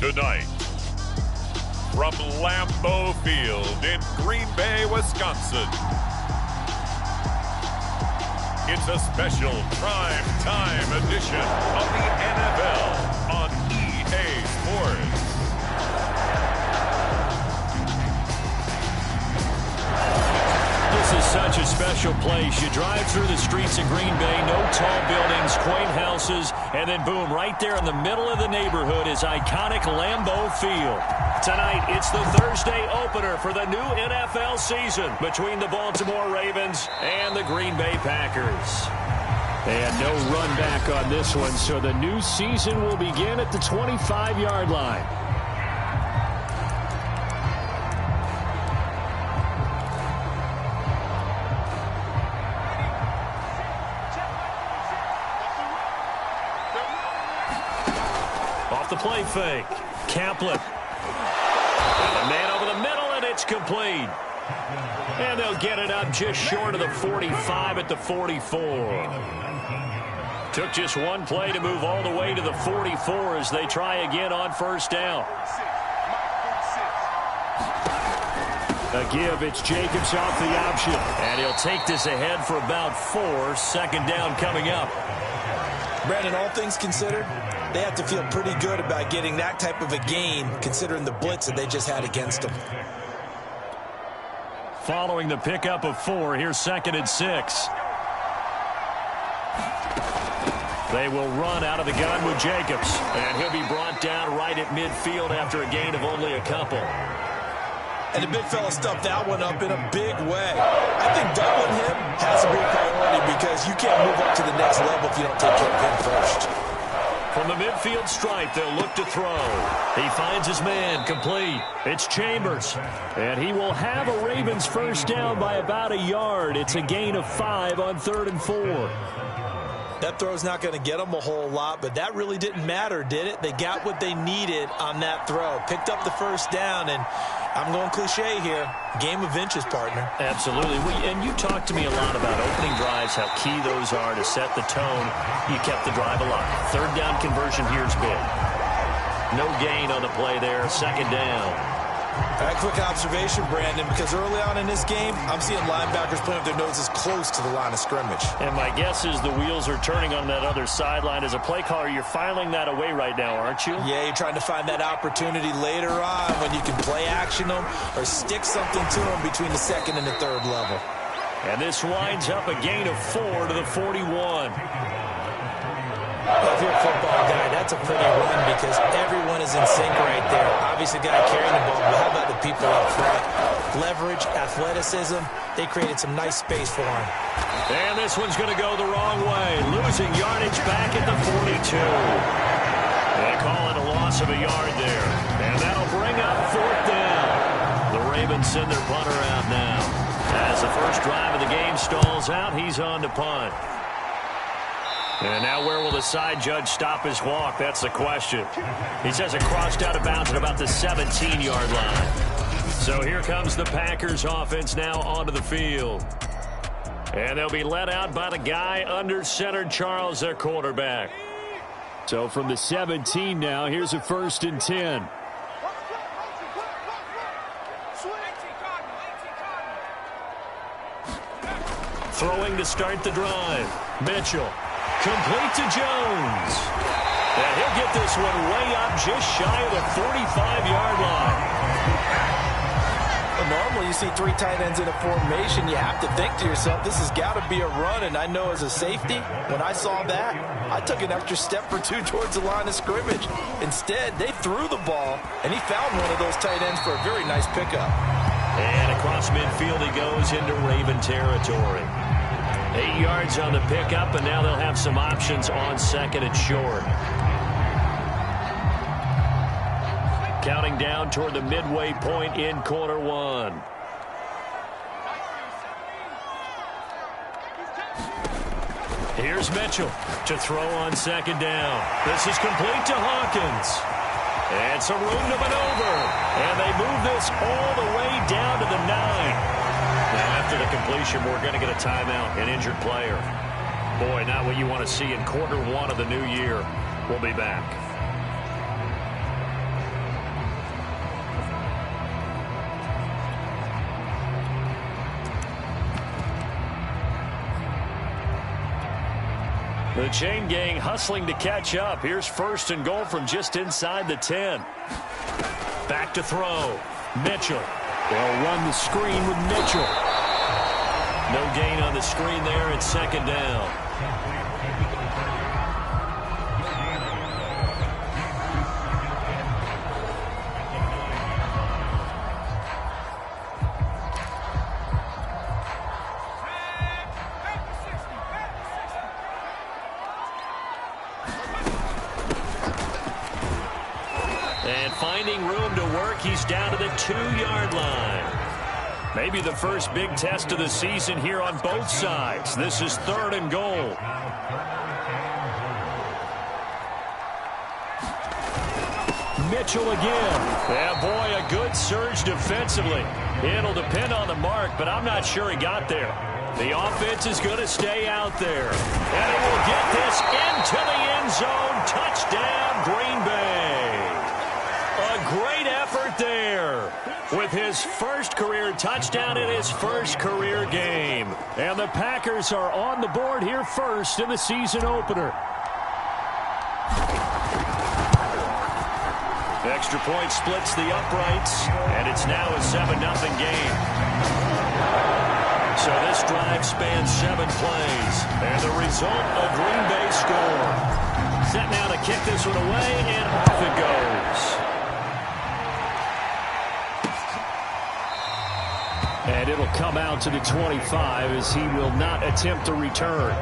Tonight, from Lambeau Field in Green Bay, Wisconsin, it's a special prime time edition of the NFL on EA Sports. This is such a special place. You drive through the streets of Green Bay, no tall buildings, quaint houses, and then boom, right there in the middle of the neighborhood is iconic Lambeau Field. Tonight, it's the Thursday opener for the new NFL season between the Baltimore Ravens and the Green Bay Packers. And no run back on this one, so the new season will begin at the 25-yard line. Off the play fake, Kaplan. And a man over the middle, and it's complete. And they'll get it up just short of the 45 at the 44. Took just one play to move all the way to the 44 as they try again on first down. A give, it's Jacobs off the option. And he'll take this ahead for about 4. Second down coming up. Brandon, all things considered, they have to feel pretty good about getting that type of a gain considering the blitz that they just had against them. Following the pickup of 4, here's 2nd and 6. They will run out of the gun with Jacobs. And he'll be brought down right at midfield after a gain of only a couple. And the big fella stuffed that one up in a big way. I think doubling him has to be a priority because you can't move up to the next level if you don't take care of him first. From the midfield stripe, they'll look to throw. He finds his man, complete. It's Chambers. And he will have a Ravens first down by about a yard. It's a gain of 5 on 3rd and 4. That throw's not going to get them a whole lot, but that really didn't matter, did it? They got what they needed on that throw. Picked up the first down, and I'm going cliche here. Game of inches, partner. Absolutely. And you talked to me a lot about opening drives, how key those are to set the tone. You kept the drive alive. 3rd down conversion here is big. No gain on the play there. 2nd down. A quick observation, Brandon, because early on in this game, I'm seeing linebackers playing with their noses close to the line of scrimmage. And my guess is the wheels are turning on that other sideline. As a play caller, you're filing that away right now, aren't you? Yeah, you're trying to find that opportunity later on when you can play action them or stick something to them between the 2nd and the 3rd level. And this winds up a gain of 4 to the 41. Well, if you're a football guy, that's a pretty run because everyone is in sync right there. Obviously, the guy carrying the ball, but how about the people up front? Leverage, athleticism, they created some nice space for him. And this one's going to go the wrong way. Losing yardage back at the 42. They call it a loss of a yard there. And that'll bring up 4th down. The Ravens send their punter out now. As the first drive of the game stalls out, he's on to punt. And now where will the side judge stop his walk? That's the question. He says it crossed out of bounds at about the 17-yard line. So here comes the Packers offense now onto the field. And they'll be led out by the guy under center, Charles, their quarterback. So from the 17 now, here's a 1st and 10. Throwing to start the drive. Mitchell. Complete to Jones. And he'll get this one way up just shy of the 45-yard line. Well, normally you see 3 tight ends in a formation. You have to think to yourself, this has got to be a run. And I know as a safety, when I saw that, I took an extra step or 2 towards the line of scrimmage. Instead, they threw the ball, and he found one of those tight ends for a very nice pickup. And across midfield he goes into Raven territory. 8 yards on the pickup, and now they'll have some options on 2nd and short. Counting down toward the midway point in quarter 1. Here's Mitchell to throw on 2nd down. This is complete to Hawkins. And some room to maneuver. And they move this all the way down to the 9. Now, after the completion, we're going to get a timeout, an injured player. Boy, not what you want to see in quarter 1 of the new year. We'll be back. The chain gang hustling to catch up. Here's 1st and goal from just inside the 10. Back to throw. Mitchell. They'll run the screen with Mitchell. No gain on the screen there. It's 2nd down. And finding room to work, he's down to the 2-yard line. Maybe the first big test of the season here on both sides. This is 3rd and goal. Mitchell again. Yeah, boy, a good surge defensively. It'll depend on the mark, but I'm not sure he got there. The offense is going to stay out there. And it will get this into the end zone. Touchdown, Green Bay. A great effort there with his first career touchdown in his first career game. And the Packers are on the board here first in the season opener. Extra point splits the uprights, and it's now a 7-0 game. So this drive spans 7 plays, and the result, a Green Bay score. Set now to kick this one away, and off it goes. And it'll come out to the 25 as he will not attempt to return.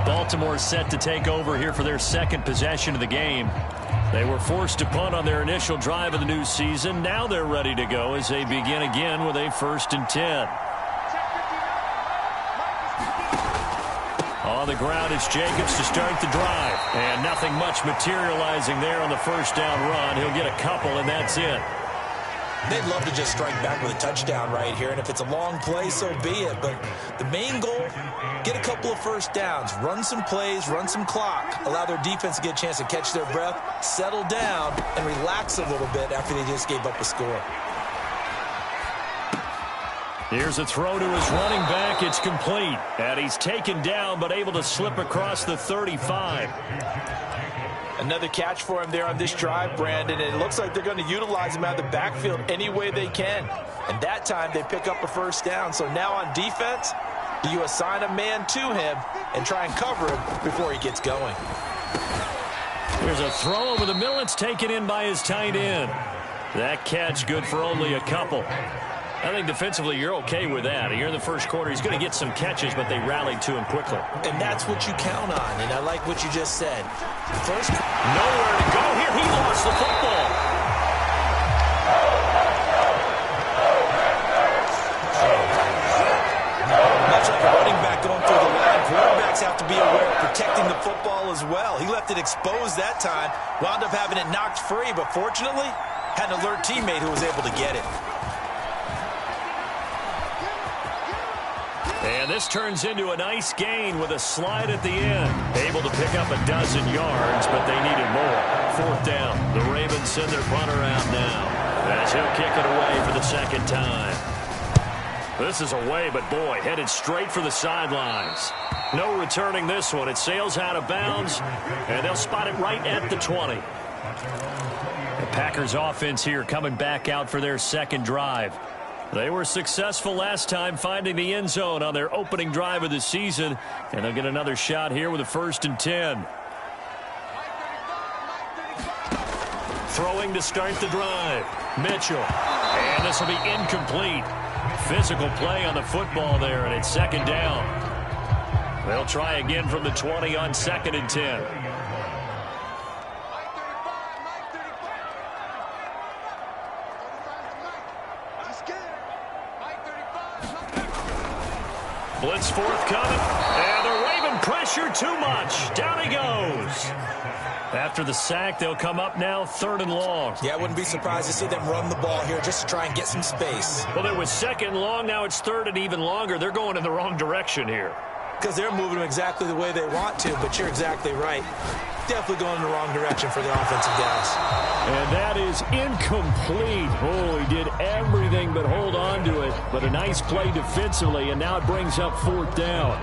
Baltimore set to take over here for their 2nd possession of the game. They were forced to punt on their initial drive of the new season. Now they're ready to go as they begin again with a 1st and 10. On the ground, it's Jacobs to start the drive. And nothing much materializing there on the 1st down run. He'll get a couple, and that's it. They'd love to just strike back with a touchdown right here, and if it's a long play, so be it. But the main goal, get a couple of 1st downs, run some plays, run some clock, allow their defense to get a chance to catch their breath, settle down, and relax a little bit after they just gave up a score. Here's a throw to his running back. It's complete. And he's taken down, but able to slip across the 35. Another catch for him there on this drive, Brandon, and it looks like they're going to utilize him out of the backfield any way they can. And that time they pick up a 1st down. So now on defense, do you assign a man to him and try and cover him before he gets going? Here's a throw over the middle. It's taken in by his tight end. That catch good for only a couple. I think defensively you're okay with that. Here in the 1st quarter, he's going to get some catches, but they rallied to him quickly. And that's what you count on, and I like what you just said. First, nowhere to go here. He lost the football. Much like a running back going through the line, quarterbacks have to be aware of protecting the football as well. He left it exposed that time, wound up having it knocked free, but fortunately, had an alert teammate who was able to get it. And this turns into a nice gain with a slide at the end. Able to pick up a dozen yards, but they needed more. 4th down. The Ravens send their punter out now, as he'll kick it away for the 2nd time. This is away, but boy, headed straight for the sidelines. No returning this one. It sails out of bounds, and they'll spot it right at the 20. The Packers offense here coming back out for their 2nd drive. They were successful last time finding the end zone on their opening drive of the season, and they'll get another shot here with a 1st and 10. Throwing to start the drive. Mitchell. And this will be incomplete. Physical play on the football there, and it's 2nd down. They'll try again from the 20 on 2nd and 10. Blitz forthcoming, and the Raven pressure too much. Down he goes. After the sack, they'll come up now 3rd and long. Yeah, I wouldn't be surprised to see them run the ball here just to try and get some space. Well, it was 2nd and long. Now it's 3rd and even longer. They're going in the wrong direction here. Because they're moving them exactly the way they want to, but you're exactly right. Definitely going in the wrong direction for the offensive guys. And that is incomplete. Oh, he did everything but hold on to it. But a nice play defensively, and now it brings up 4th down.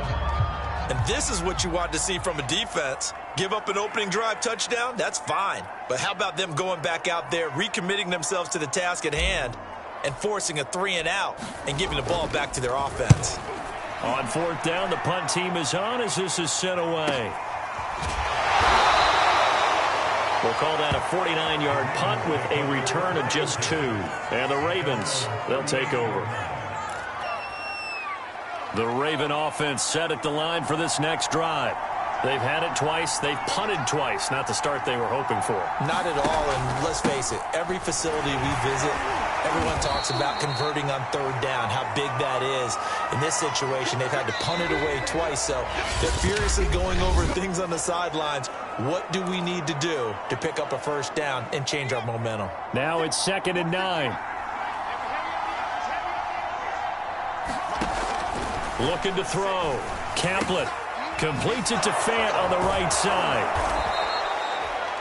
And this is what you want to see from a defense. Give up an opening drive touchdown, that's fine. But how about them going back out there, recommitting themselves to the task at hand, and forcing a 3-and-out and giving the ball back to their offense. On fourth down, the punt team is on as this is sent away. We'll call that a 49-yard punt with a return of just 2. And the Ravens, they'll take over. The Raven offense set at the line for this next drive. They've had it twice. They've punted twice. Not the start they were hoping for. Not at all, and let's face it, every facility we visit, everyone talks about converting on third down, how big that is. In this situation, they've had to punt it away twice, so they're furiously going over things on the sidelines. What do we need to do to pick up a first down and change our momentum? Now it's 2nd and 9. Looking to throw. Caplet completes it to Fant on the right side.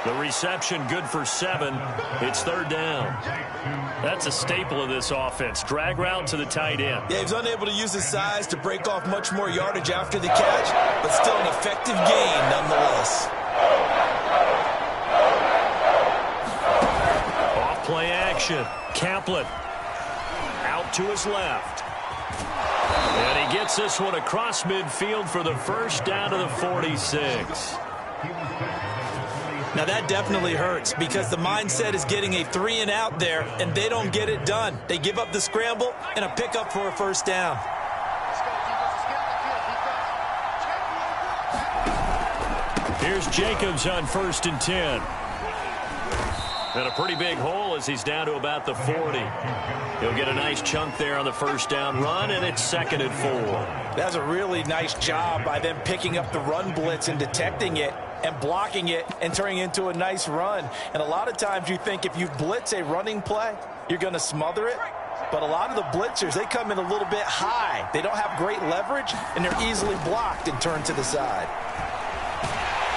The reception good for 7. It's 3rd down. That's a staple of this offense. Drag route to the tight end. Yeah, he's unable to use his size to break off much more yardage after the catch, but still an effective gain nonetheless. Off play action. Caplet out to his left. And he gets this one across midfield for the first down to the 46. Now that definitely hurts because the mindset is getting a 3-and-out there, and they don't get it done. They give up the scramble and a pickup for a first down. Here's Jacobs on 1st and 10. And a pretty big hole as he's down to about the 40. He'll get a nice chunk there on the first down run, and it's 2nd and 4. That's a really nice job by them picking up the run blitz and detecting it and blocking it and turning it into a nice run. And a lot of times you think if you blitz a running play, you're going to smother it. But a lot of the blitzers, they come in a little bit high. They don't have great leverage, and they're easily blocked and turned to the side.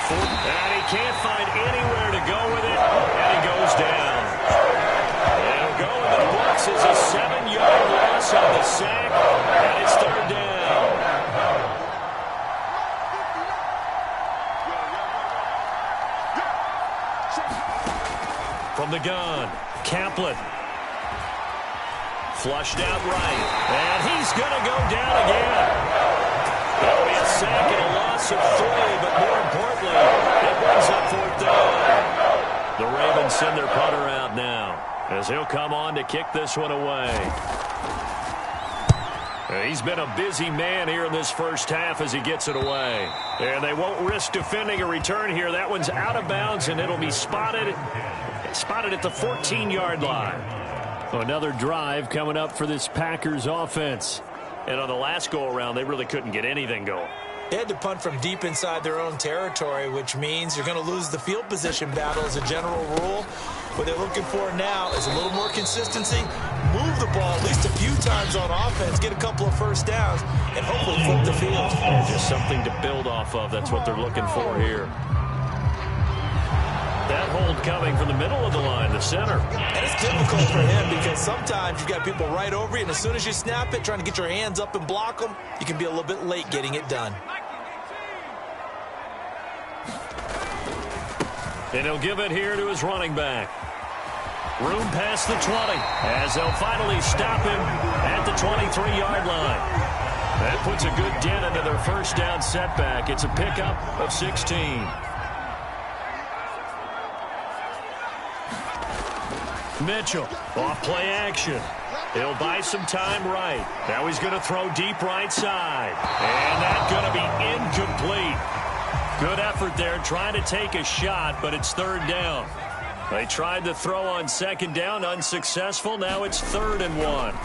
And he can't find anywhere to go with it, and he goes down. It'll go in the books as a 7-yard loss on the sack, and it's 3rd down. From the gun, Caplet. Flushed out right, and he's going to go down again. That'll be a sack and a loss of 3, but more importantly, it brings up 4th down. The Ravens send their punter out now as he'll come on to kick this one away. He's been a busy man here in this first half as he gets it away. And they won't risk defending a return here. That one's out of bounds, and it'll be spotted at the 14-yard line. Another drive coming up for this Packers offense. And on the last go-around, they really couldn't get anything going. They had to punt from deep inside their own territory, which means you're going to lose the field position battle as a general rule. What they're looking for now is a little more consistency, move the ball at least a few times on offense, get a couple of first downs, and hopefully flip the field. And just something to build off of. That's what they're looking for here. That hold coming from the middle of the line, the center. And it's difficult for him because sometimes you've got people right over you, and as soon as you snap it, trying to get your hands up and block them, you can be a little bit late getting it done. And he'll give it here to his running back. Room past the 20 as they'll finally stop him at the 23-yard line. That puts a good dent into their first down setback. It's a pickup of 16. Mitchell, off play action. He'll buy some time right. Now he's going to throw deep right side. And that's going to be incomplete. Good effort there trying to take a shot, but it's 3rd down. They tried to throw on 2nd down, unsuccessful. Now it's 3rd and 1. And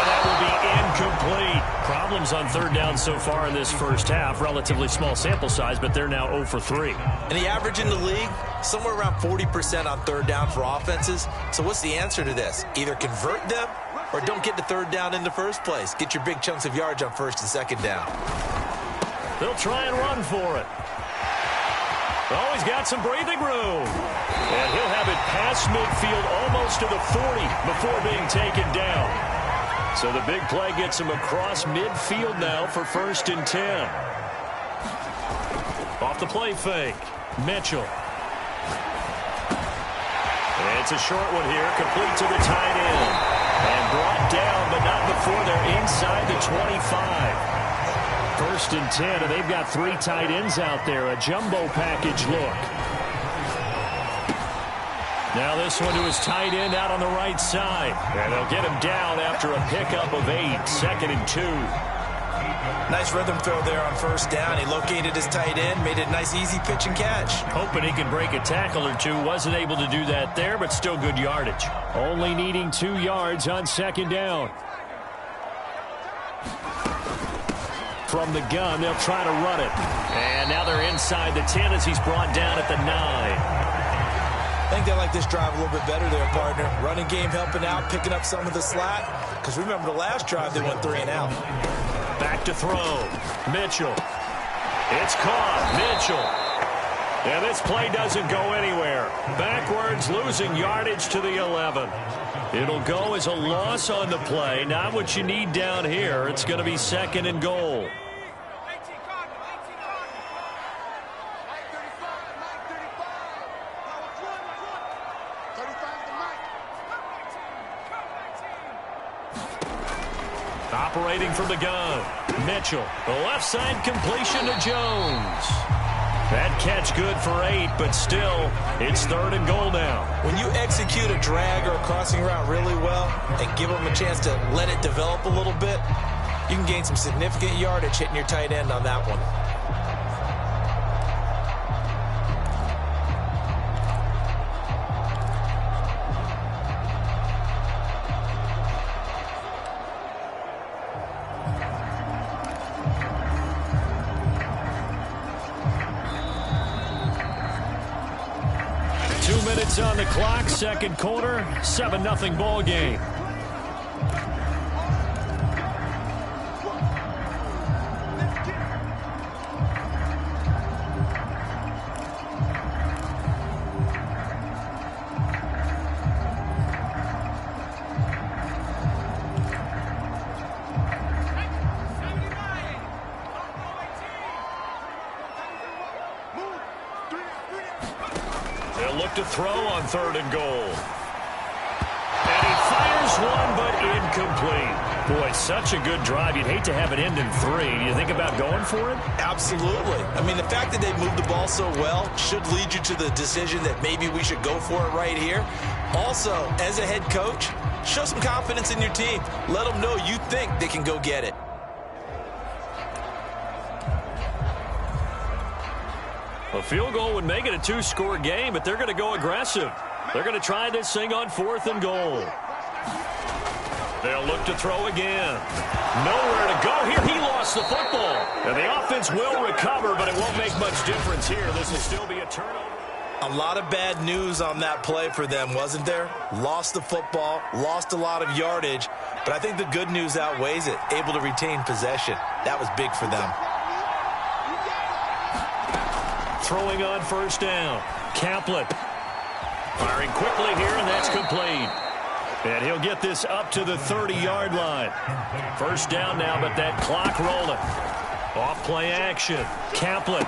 that will be incomplete. Problems on 3rd down so far in this first half. Relatively small sample size, but they're now 0 for 3. And the average in the league, somewhere around 40% on 3rd down for offenses. So what's the answer to this? Either convert them or don't get to 3rd down in the first place. Get your big chunks of yards on 1st and 2nd down. They'll try and run for it. Oh, he's got some breathing room. And he'll have it past midfield almost to the 40 before being taken down. So the big play gets him across midfield now for 1st and 10. Off the play fake. Mitchell. It's a short one here, complete to the tight end. And brought down, but not before they're inside the 25. 1st and 10, and they've got 3 tight ends out there. A jumbo package look. Now this one to his tight end out on the right side. And they'll get him down after a pickup of 8. 2nd and 2. Nice rhythm throw there on 1st down. He located his tight end, made it a nice easy pitch and catch. Hoping he can break a tackle or two. Wasn't able to do that there, but still good yardage. Only needing 2 yards on 2nd down. From the gun, they'll try to run it. And now they're inside the 10 as he's brought down at the 9. I think they like this drive a little bit better there, partner. Running game helping out, picking up some of the slack. Because remember the last drive, they went 3 and out. Back to throw. Mitchell. It's caught. Mitchell. And this play doesn't go anywhere. Backwards, losing yardage to the 11. It'll go as a loss on the play. Not what you need down here. It's going to be 2nd and goal. Operating from the gun. Mitchell. The left side completion to Jones. That catch good for 8, but still, it's 3rd and goal now. When you execute a drag or a crossing route really well and give them a chance to let it develop a little bit, you can gain some significant yardage hitting your tight end on that one. 2 minutes on the clock, 2nd quarter, 7-0 ball game. Look to throw on 3rd and goal. And he fires one, but incomplete. Boy, such a good drive. You'd hate to have it end in 3. Do you think about going for it? Absolutely. I mean, the fact that they moved the ball so well should lead you to the decision that maybe we should go for it right here. Also, as a head coach, show some confidence in your team. Let them know you think they can go get it. A field goal would make it a 2-score game, but they're going to go aggressive. They're going to try this thing on 4th and goal. They'll look to throw again. Nowhere to go here. He lost the football. And the offense will recover, but it won't make much difference here. This will still be a turnover. A lot of bad news on that play for them, wasn't there? Lost the football, lost a lot of yardage, but I think the good news outweighs it. Able to retain possession. That was big for them. Throwing on 1st down. Kaplan firing quickly here, and that's complete. And he'll get this up to the 30-yard line. 1st down now, but that clock rolling. Off-play action. Kaplan.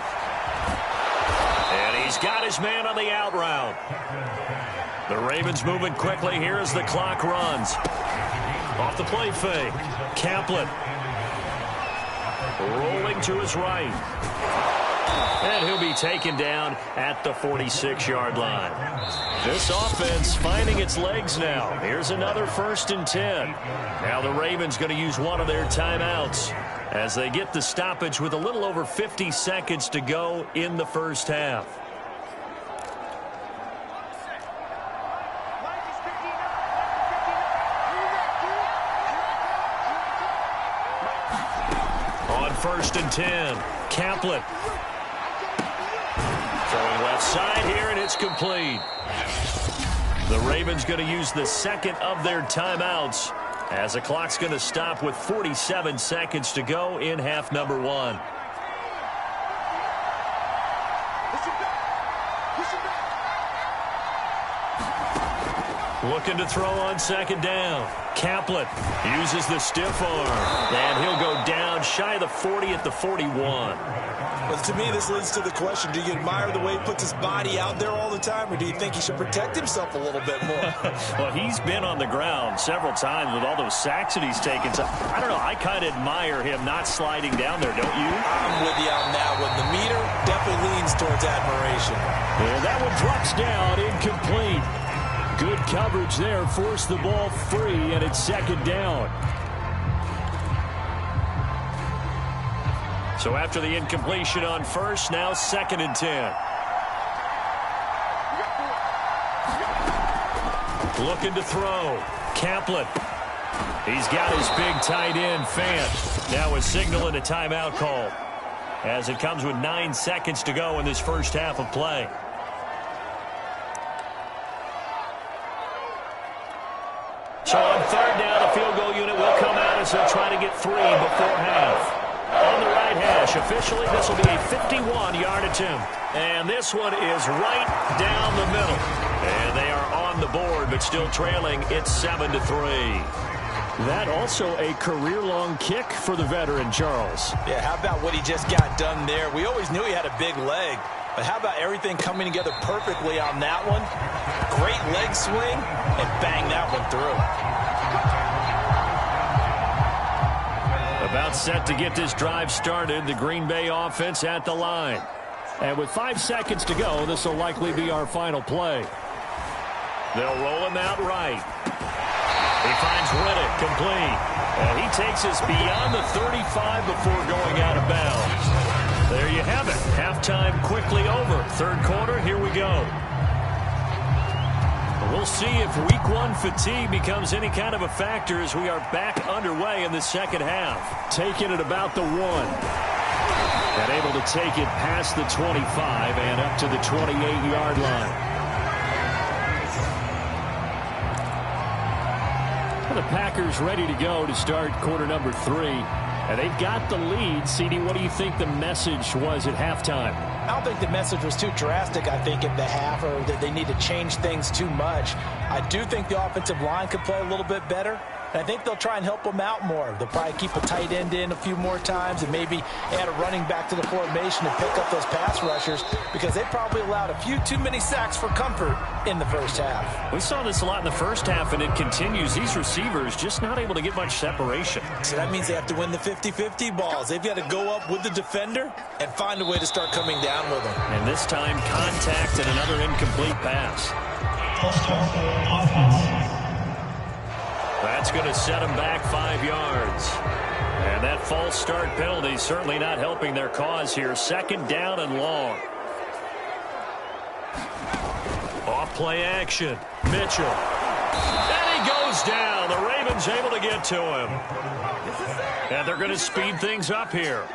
And he's got his man on the out route. The Ravens moving quickly here as the clock runs. Off the play fake. Kaplan. Rolling to his right. And he'll be taken down at the 46-yard line. This offense finding its legs now. Here's another 1st and 10. Now the Ravens going to use one of their timeouts as they get the stoppage with a little over 50 seconds to go in the 1st half. On 1st and 10, Kaplan. Throwing left side here, and it's complete. The Ravens going to use the 2nd of their timeouts as the clock's going to stop with 47 seconds to go in half number 1. Looking to throw on second down. Kaplan uses the stiff arm, and he'll go down shy of the 40 at the 41. But to me, this leads to the question, do you admire the way he puts his body out there all the time, or do you think he should protect himself a little bit more? Well, he's been on the ground several times with all those sacks that he's taken. So, I don't know, I kind of admire him not sliding down there, don't you? I'm with you on that one. The meter definitely leans towards admiration. And that one drops down, incomplete. Good coverage there, forced the ball free, and it's second down. So after the incompletion on first, now 2nd and 10. Looking to throw. Kaplan. He's got his big tight end, Fant. Now a signal and a timeout call, as it comes with 9 seconds to go in this first half of play. So on third down, the field goal unit will come out as they'll try to get 3 before half. On the right hash, officially, this will be a 51-yard attempt. And this one is right down the middle. And they are on the board, but still trailing. It's 7-3. That also a career-long kick for the veteran, Charles. Yeah, how about what he just got done there? We always knew he had a big leg, but how about everything coming together perfectly on that one? Great leg swing, and bang that one through. About set to get this drive started, the Green Bay offense at the line. And with 5 seconds to go, this will likely be our final play. They'll roll him out right. He finds Riddick complete. And he takes us beyond the 35 before going out of bounds. There you have it. Halftime quickly over. Third quarter, here we go. We'll see if week 1 fatigue becomes any kind of a factor as we are back underway in the second half. Taking it about the 1. And able to take it past the 25 and up to the 28-yard line. The Packers ready to go to start quarter number 3. And they've got the lead. CD, what do you think the message was at halftime? I don't think the message was too drastic, I think, at the half, or that they need to change things too much. I do think the offensive line could play a little bit better. And I think they'll try and help them out more. They'll probably keep a tight end in a few more times and maybe add a running back to the formation and pick up those pass rushers, because they probably allowed a few too many sacks for comfort in the first half. We saw this a lot in the first half, and it continues. These receivers just not able to get much separation. So that means they have to win the 50-50 balls. They've got to go up with the defender and find a way to start coming down with them. And this time, contact and another incomplete pass. That's going to set them back 5 yards. And that false start penalty certainly not helping their cause here. Second down and long. Off play action. Mitchell. And he goes down. The Ravens able to get to him. And they're going to speed things up here.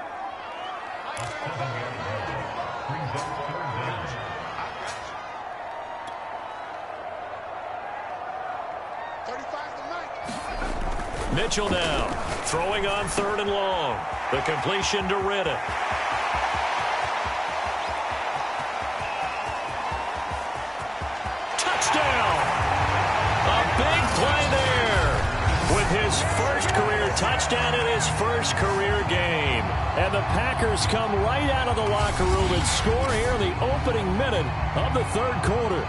Mitchell now throwing on third and long. The completion to Riddick. Touchdown! A big play there with his first career touchdown in his first career game. And the Packers come right out of the locker room and score here in the opening minute of the third quarter.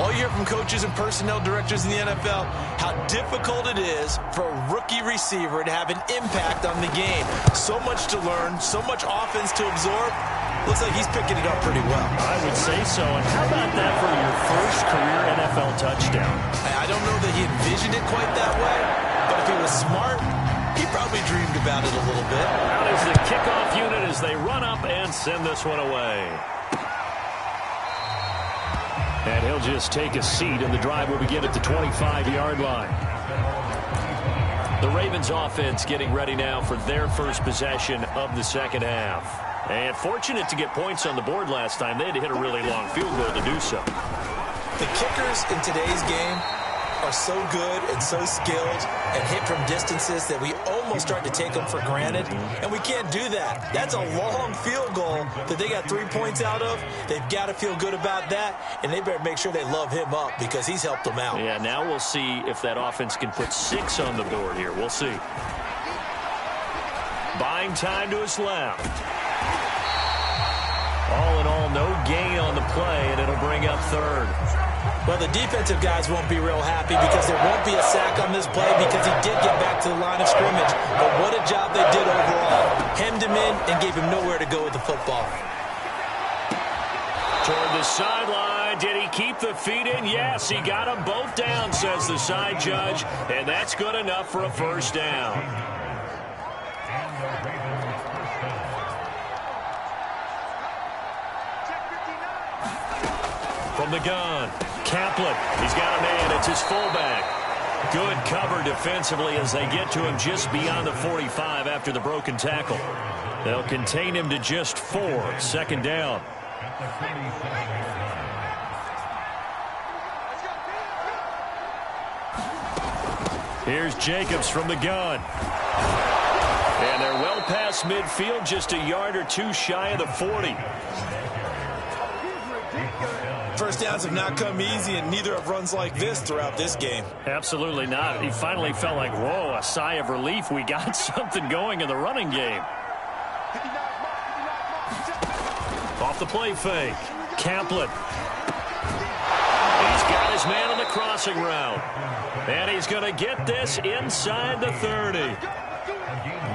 All you hear from coaches and personnel directors in the NFL, how difficult it is for a rookie receiver to have an impact on the game. So much to learn, so much offense to absorb. Looks like he's picking it up pretty well. I would say so. And how about that for your first career NFL touchdown? I don't know that he envisioned it quite that way, but if he was smart, he probably dreamed about it a little bit. Out is the kickoff unit as they run up and send this one away. And he'll just take a seat, and the drive will begin at the 25-yard line. The Ravens offense getting ready now for their first possession of the second half. And fortunate to get points on the board last time. They had to hit a really long field goal to do so. The kickers in today's game are so good and so skilled and hit from distances that we almost start to take them for granted, and we can't do that. That's a long field goal that they got 3 points out of. They've got to feel good about that, and they better make sure they love him up because he's helped them out. Yeah, now we'll see if that offense can put 6 on the board here. We'll see. Buying time to his left. All in all, no gain on the play, and it'll bring up third. Well, the defensive guys won't be real happy because there won't be a sack on this play because he did get back to the line of scrimmage. But what a job they did overall. Hemmed him in and gave him nowhere to go with the football. Toward the sideline. Did he keep the feet in? Yes, he got them both down, says the side judge. And that's good enough for a first down. From the gun, Kaplan. He's got a man. It's his fullback. Good cover defensively as they get to him just beyond the 45 after the broken tackle. They'll contain him to just 4. Second down. Here's Jacobs from the gun. And they're well past midfield, just a yard or two shy of the 40. First downs have not come easy, and neither have runs like this throughout this game. Absolutely not. He finally felt like, whoa, a sigh of relief. We got something going in the running game. Off the play fake. Kaplan. He's got his man on the crossing route. And he's going to get this inside the 30.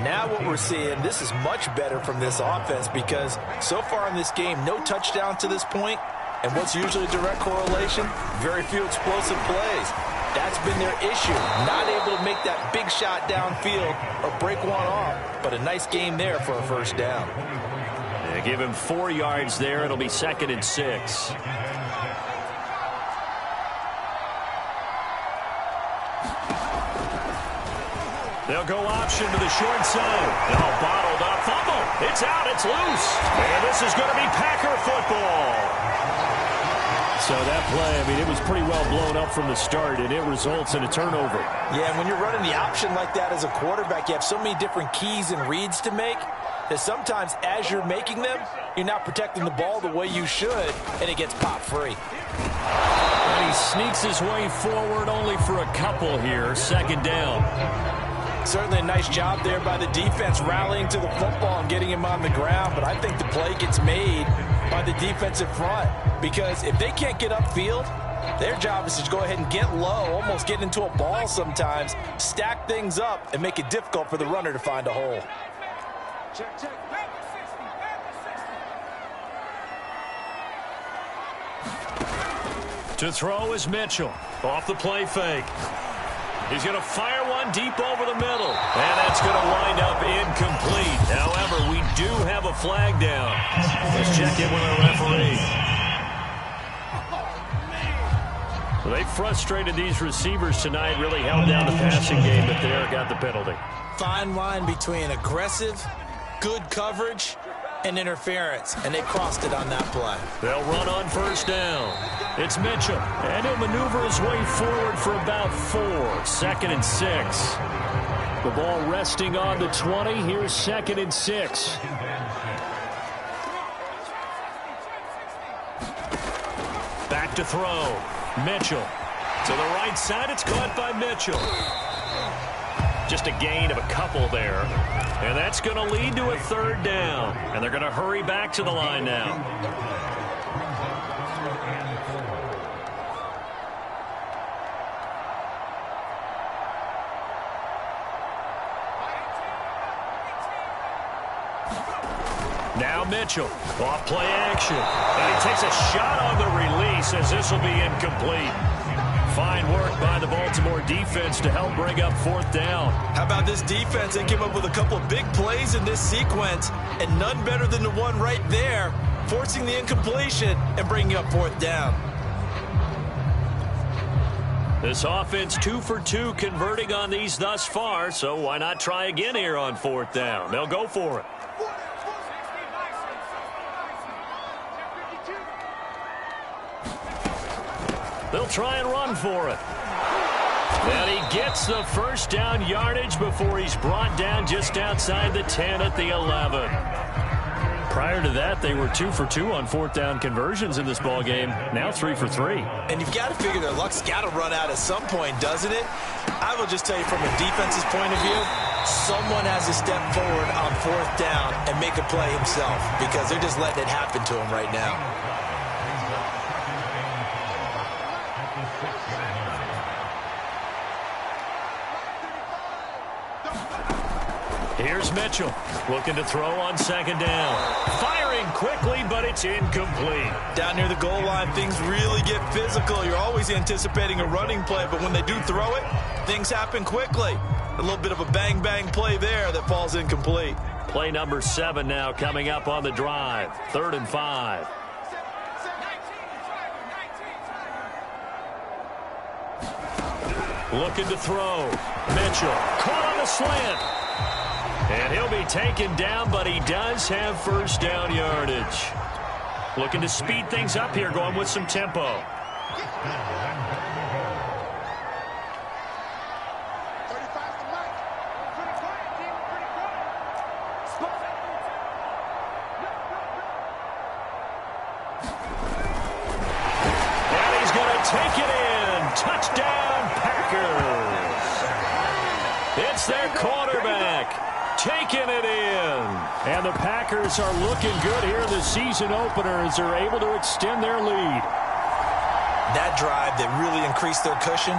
Now what we're seeing, this is much better from this offense because so far in this game, no touchdown to this point. And what's usually a direct correlation? Very few explosive plays. That's been their issue. Not able to make that big shot downfield or break one off. But a nice game there for a first down. They give him 4 yards there. It'll be 2nd and 6. They'll go option to the short side. Now bottled up. Fumble. It's out. It's loose. And this is going to be Packer football. So that play, I mean, it was pretty well blown up from the start, and it results in a turnover. Yeah, and when you're running the option like that as a quarterback, you have so many different keys and reads to make that sometimes as you're making them, you're not protecting the ball the way you should, and it gets popped free. And he sneaks his way forward only for a couple here. 2nd down. Certainly a nice job there by the defense rallying to the football and getting him on the ground, but I think the play gets made by the defensive front because if they can't get upfield, their job is to go ahead and get low, almost get into a ball sometimes, stack things up, and make it difficult for the runner to find a hole. To throw is Mitchell. Off the play fake. He's going to fire one deep over the middle. And that's going to wind up incomplete. However, we do have a flag down. Let's check in with our referee. Well, they frustrated these receivers tonight, really held down the passing game, but there got the penalty. Fine line between aggressive, good coverage, and interference, and they crossed it on that play. They'll run on first down. It's Mitchell, and he'll maneuver his way forward for about 4. 2nd and 6. The ball resting on the 20. Here's 2nd and 6. Back to throw. Mitchell. To the right side, it's caught by Mitchell. Just a gain of a couple there. And that's going to lead to a 3rd down. And they're going to hurry back to the line now. Now Mitchell, off play action. And he takes a shot on the release as this will be incomplete. Fine work by the Baltimore defense to help bring up 4th down. How about this defense? They came up with a couple of big plays in this sequence, and none better than the one right there, forcing the incompletion and bringing up 4th down. This offense 2 for 2 converting on these thus far, so why not try again here on 4th down? They'll go for it. They'll try and run for it. And he gets the first down yardage before he's brought down just outside the 10 at the 11. Prior to that, they were 2 for 2 on fourth down conversions in this ball game. Now 3 for 3. And you've got to figure their luck's got to run out at some point, doesn't it? I will just tell you from a defense's point of view, someone has to step forward on fourth down and make a play himself because they're just letting it happen to him right now. Here's Mitchell looking to throw on second down. Firing quickly, but it's incomplete. Down near the goal line, things really get physical. You're always anticipating a running play, but when they do throw it, things happen quickly. A little bit of a bang-bang play there that falls incomplete. Play number 7 now coming up on the drive. 3rd and 5. Looking to throw. Mitchell caught on the slant. And he'll be taken down, but he does have first down yardage. Looking to speed things up here, going with some tempo. And he's going to take it in. Touchdown, Packers. It's their quarterback. Taking it in. And the Packers are looking good here in the season opener as they're able to extend their lead. That drive that really increased their cushion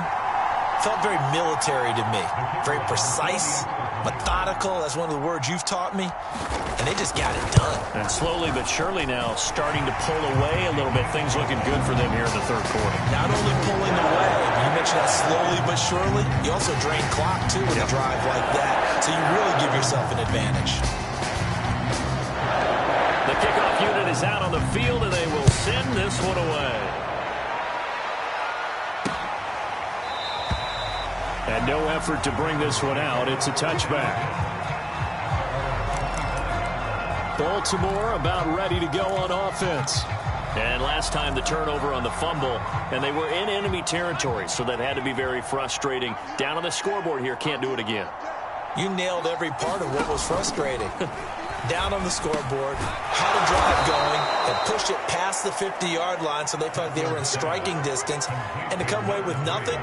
felt very military to me. Very precise, methodical. That's one of the words you've taught me. And they just got it done. And slowly but surely now starting to pull away a little bit. Things looking good for them here in the third quarter. Not only pulling away, you mentioned that slowly but surely, you also drain clock too with a drive like that. So you really give yourself an advantage. The kickoff unit is out on the field and they will send this one away. And no effort to bring this one out. It's a touchback. Baltimore about ready to go on offense. And last time the turnover on the fumble, and they were in enemy territory, so that had to be very frustrating. Down on the scoreboard here, can't do it again. You nailed every part of what was frustrating. Down on the scoreboard, had a drive going, and pushed it past the 50-yard line so they felt like they were in striking distance, and to come away with nothing,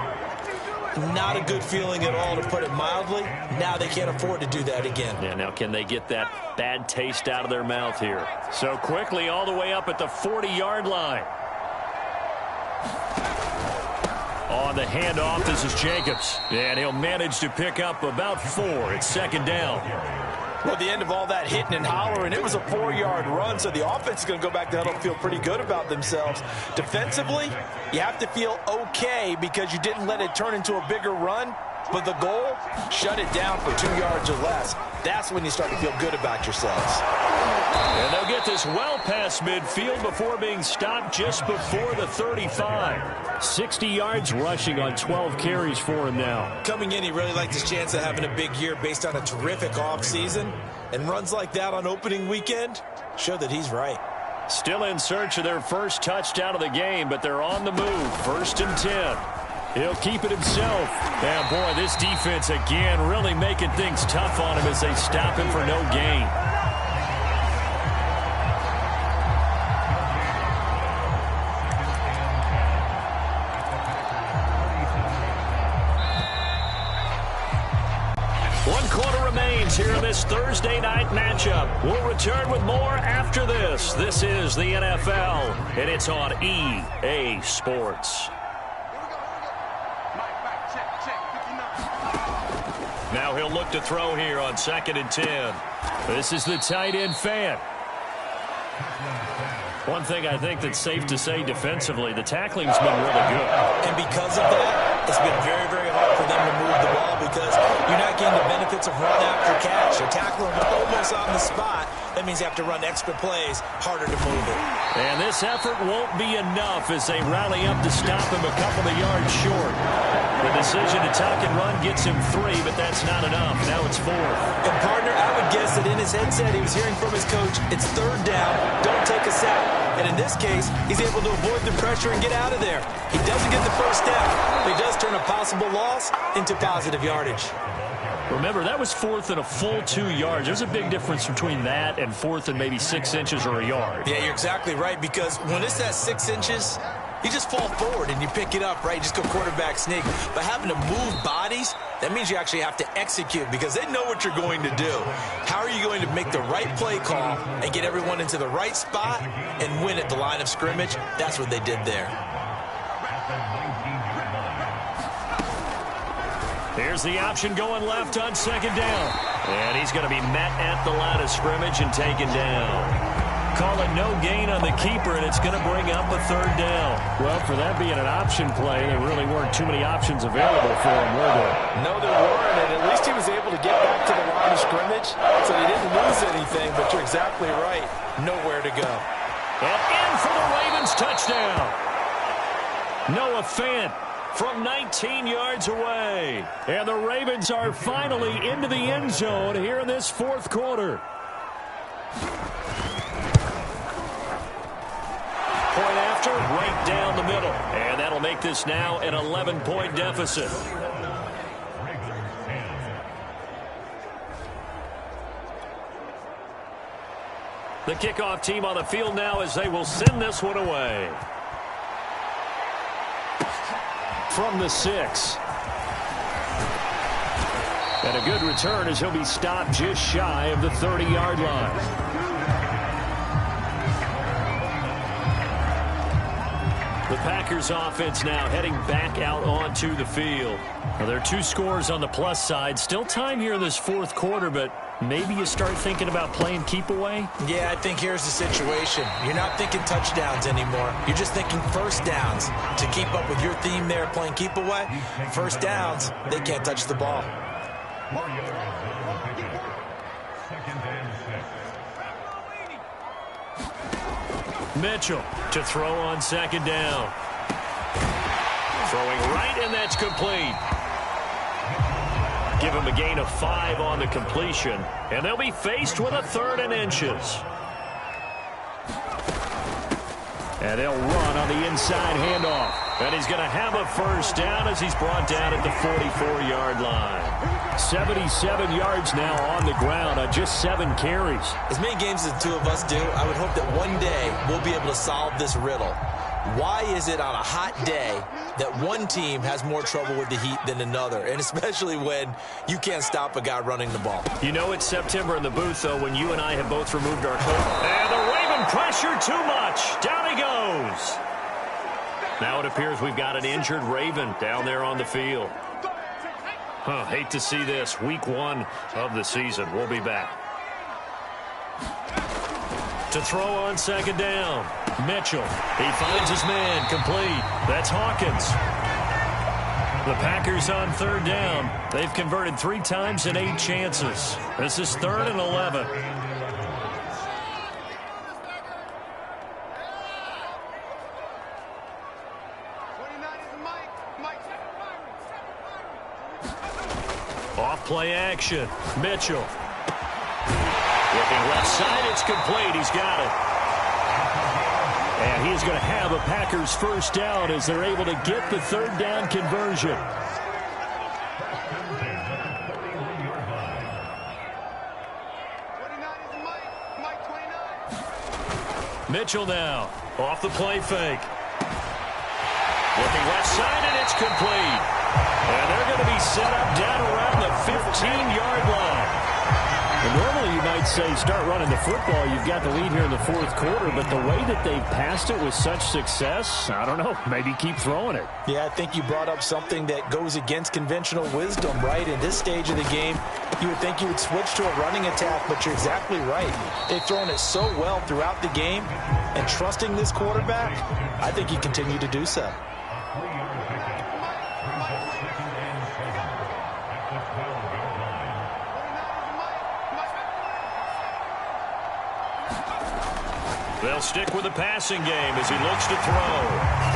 not a good feeling at all, to put it mildly. Now they can't afford to do that again. Yeah, now can they get that bad taste out of their mouth here? So quickly all the way up at the 40-yard line. On the handoff, this is Jacobs. And he'll manage to pick up about 4. It's second down. Well, at the end of all that hitting and hollering, it was a 4-yard run, so the offense is going to go back to huddle and feel pretty good about themselves. Defensively, you have to feel okay because you didn't let it turn into a bigger run, but the goal, shut it down for 2 yards or less. That's when you start to feel good about yourselves. And they'll get this well past midfield before being stopped just before the 35. 60 yards rushing on 12 carries for him now. Coming in, he really liked his chance of having a big year based on a terrific offseason. And runs like that on opening weekend show that he's right. Still in search of their first touchdown of the game, but they're on the move. 1st and 10. He'll keep it himself. And boy, this defense again really making things tough on him as they stop him for no gain. Here in this Thursday night matchup. We'll return with more after this. This is the NFL, and it's on EA Sports. Now he'll look to throw here on 2nd and 10. This is the tight end fan. One thing I think that's safe to say defensively, the tackling's been really good. And because of that, it's been very, very hard for them to move the ball because you're not getting the benefits of run after catch. You're tackling almost on the spot. That means you have to run extra plays, harder to move it. And this effort won't be enough as they rally up to stop him a couple of yards short. The decision to tuck and run gets him 3, but that's not enough. Now it's 4. And partner, I would guess that in his his headset, he was hearing from his coach, it's third down, don't take a sack. And in this case, he's able to avoid the pressure and get out of there. He doesn't get the first down, but he does turn a possible loss into positive yardage. Remember, that was fourth and a full 2 yards. There's a big difference between that and fourth and maybe 6 inches or a yard. Yeah, you're exactly right, because when it's at 6 inches, you just fall forward and you pick it up, right? You just go quarterback sneak. But having to move bodies, that means you actually have to execute because they know what you're going to do. How are you going to make the right play call and get everyone into the right spot and win at the line of scrimmage? That's what they did there. Here's the option going left on second down. And he's going to be met at the line of scrimmage and taken down. Call it no gain on the keeper, and it's going to bring up a third down. Well, for that being an option play, there really weren't too many options available for him, were there? No, there weren't, and at least he was able to get back to the line of scrimmage, so he didn't lose anything, but you're exactly right. Nowhere to go. And in for the Ravens touchdown. Noah Fant from 19 yards away. And the Ravens are finally into the end zone here in this fourth quarter. Point after, right down the middle. And that'll make this now an 11-point deficit. The kickoff team on the field now as they will send this one away. From the 6. And a good return as he'll be stopped just shy of the 30-yard line. The Packers offense now heading back out onto the field. Now, there are 2 scores on the plus side. Still time here in this fourth quarter, but maybe you start thinking about playing keep away? Yeah, I think here's the situation. You're not thinking touchdowns anymore. You're just thinking first downs. To keep up with your theme there, playing keep away, first downs, they can't touch the ball. Mitchell to throw on second down. Throwing right, and that's complete. Give him a gain of 5 on the completion, and they'll be faced with a 3rd and inches. And they'll run on the inside handoff. And he's going to have a first down as he's brought down at the 44-yard line. 77 yards now on the ground on just 7 carries. As many games as the 2 of us do, I would hope that one day we'll be able to solve this riddle. Why is it on a hot day that one team has more trouble with the heat than another, and especially when you can't stop a guy running the ball? You know it's September in the booth, though, when you and I have both removed our coat. And the Raven pressure too much. Down he goes. Now it appears we've got an injured Raven down there on the field. Hate to see this. Week 1 of the season. We'll be back. To throw on second down. Mitchell. He finds his man. Complete. That's Hawkins. The Packers on 3rd down. They've converted 3 times in 8 chances. This is 3rd and 11. Off play action. Mitchell. Looking left side, it's complete. He's got it. And he's going to have a Packers first down as they're able to get the 3rd down conversion. Mitchell now off the play fake. Looking left side, and it's complete. And they're going to be set up down around the 15-yard line. And normally you might say start running the football. You've got the lead here in the fourth quarter, but the way that they've passed it with such success, I don't know, maybe keep throwing it. Yeah, I think you brought up something that goes against conventional wisdom, right? In this stage of the game, you would think you would switch to a running attack, but you're exactly right. They've thrown it so well throughout the game, and trusting this quarterback, I think you continue to do so. They'll stick with the passing game as he looks to throw.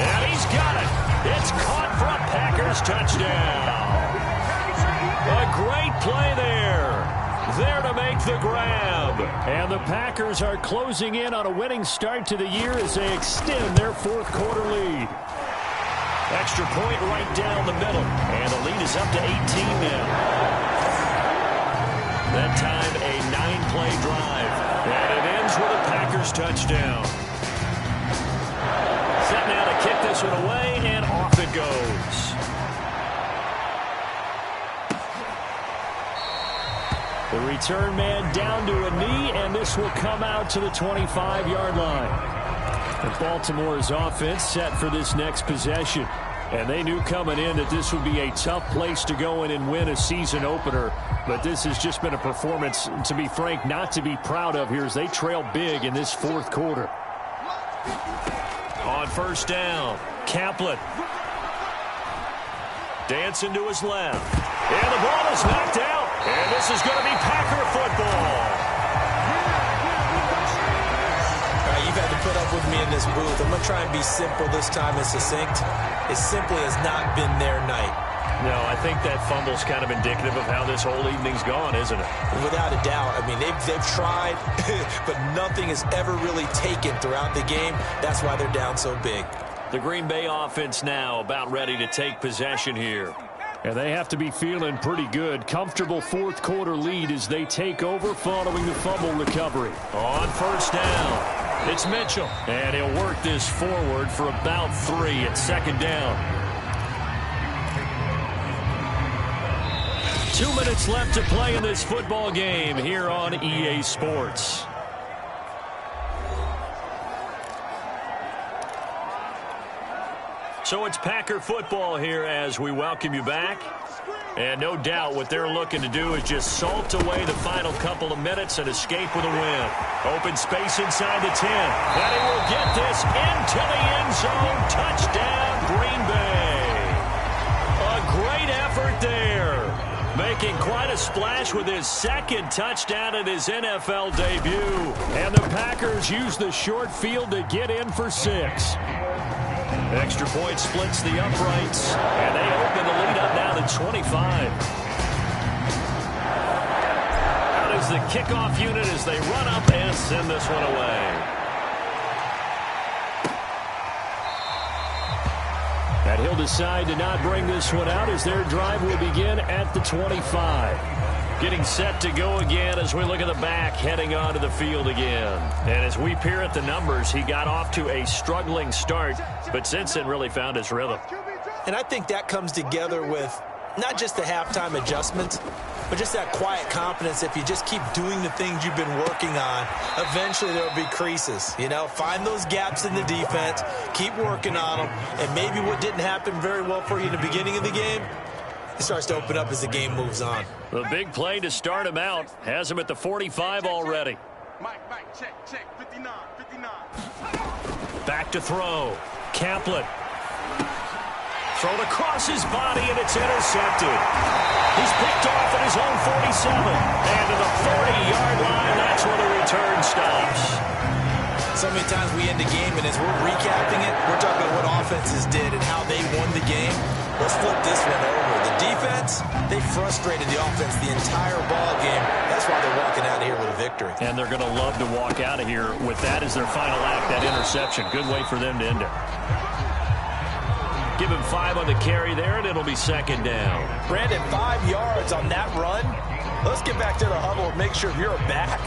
And he's got it. It's caught for a Packers touchdown. A great play there. there to make the grab. And the Packers are closing in on a winning start to the year as they extend their fourth quarter lead. Extra point right down the middle. And the lead is up to 18 now. That time, a 9-play drive. And it ends with a Packers touchdown. Set now to kick this one away, and off it goes. The return man down to a knee, and this will come out to the 25-yard line. And Baltimore's offense set for this next possession. And they knew coming in that this would be a tough place to go in and win a season opener. But this has just been a performance, to be frank, not to be proud of here as they trail big in this fourth quarter. On first down, Kaplan. Dancing to his left. And the ball is knocked out. And this is going to be Packer football. You've had to put up with me in this booth. I'm going to try and be simple this time and succinct. It simply has not been their night. No, I think that fumble's kind of indicative of how this whole evening's gone, isn't it? Without a doubt. I mean, they've tried, but nothing is ever really taken throughout the game. That's why they're down so big. The Green Bay offense now about ready to take possession here. And they have to be feeling pretty good. Comfortable fourth quarter lead as they take over following the fumble recovery. On first down, it's Mitchell. And he'll work this forward for about 3 at second down. 2 minutes left to play in this football game here on EA Sports. So it's Packer football here as we welcome you back. And no doubt what they're looking to do is just salt away the final couple of minutes and escape with a win. Open space inside the 10. And he will get this into the end zone. Touchdown, Green Bay. A great effort there. Making quite a splash with his second touchdown in his NFL debut. And the Packers use the short field to get in for 6. Extra point splits the uprights, and they open the lead up now to 25. Out is the kickoff unit as they run up and send this one away. And he'll decide to not bring this one out as their drive will begin at the 25. Getting set to go again as we look at the back heading onto the field again. And as we peer at the numbers, he got off to a struggling start, but since then really found his rhythm. And I think that comes together with not just the halftime adjustments, but just that quiet confidence. If you just keep doing the things you've been working on, eventually there will be creases. You know, find those gaps in the defense, keep working on them, and maybe what didn't happen very well for you in the beginning of the game, it starts to open up as the game moves on. The big play to start him out has him at the 45 already. Mike, check, 59. Back to throw. Kaplan. Thrown across his body, and it's intercepted. He's picked off at his own 47. And to the 40-yard line, that's where the return stops. So many times we end the game, and as we're recapping it, we're talking about what offenses did and how they won the game. Let's flip this one over. The defense, they frustrated the offense the entire ball game. That's why they're walking out of here with a victory. And they're going to love to walk out of here with that as their final act, that interception. Good way for them to end it. Give him 5 on the carry there, and it'll be second down. Brandon, 5 yards on that run. Let's get back to the huddle and make sure you're back.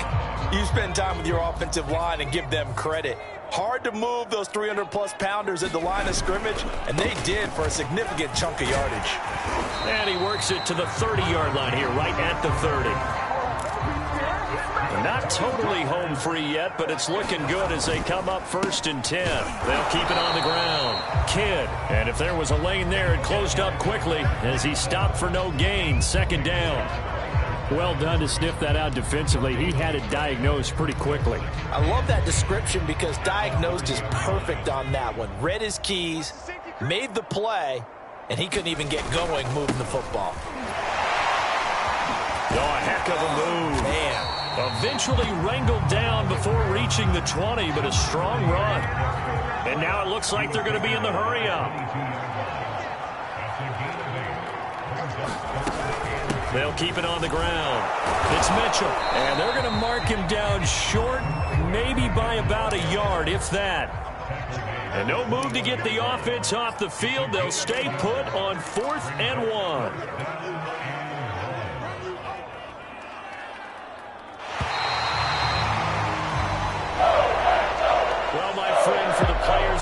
You spend time with your offensive line and give them credit. Hard to move those 300-plus pounders at the line of scrimmage, and they did for a significant chunk of yardage. And he works it to the 30-yard line here, right at the 30. Not totally home free yet, but it's looking good as they come up 1st and 10. They'll keep it on the ground. Kidd, and if there was a lane there, it closed up quickly as he stopped for no gain. Second down. Well done to sniff that out defensively. He had it diagnosed pretty quickly. I love that description because diagnosed is perfect on that one. Read his keys, made the play, and he couldn't even get going moving the football. Oh, a heck of a move. Man. Eventually wrangled down before reaching the 20, but a strong run. And now it looks like they're going to be in the hurry-up. They'll keep it on the ground. It's Mitchell. And they're going to mark him down short, maybe by about a yard, if that. And no move to get the offense off the field. They'll stay put on 4th and 1.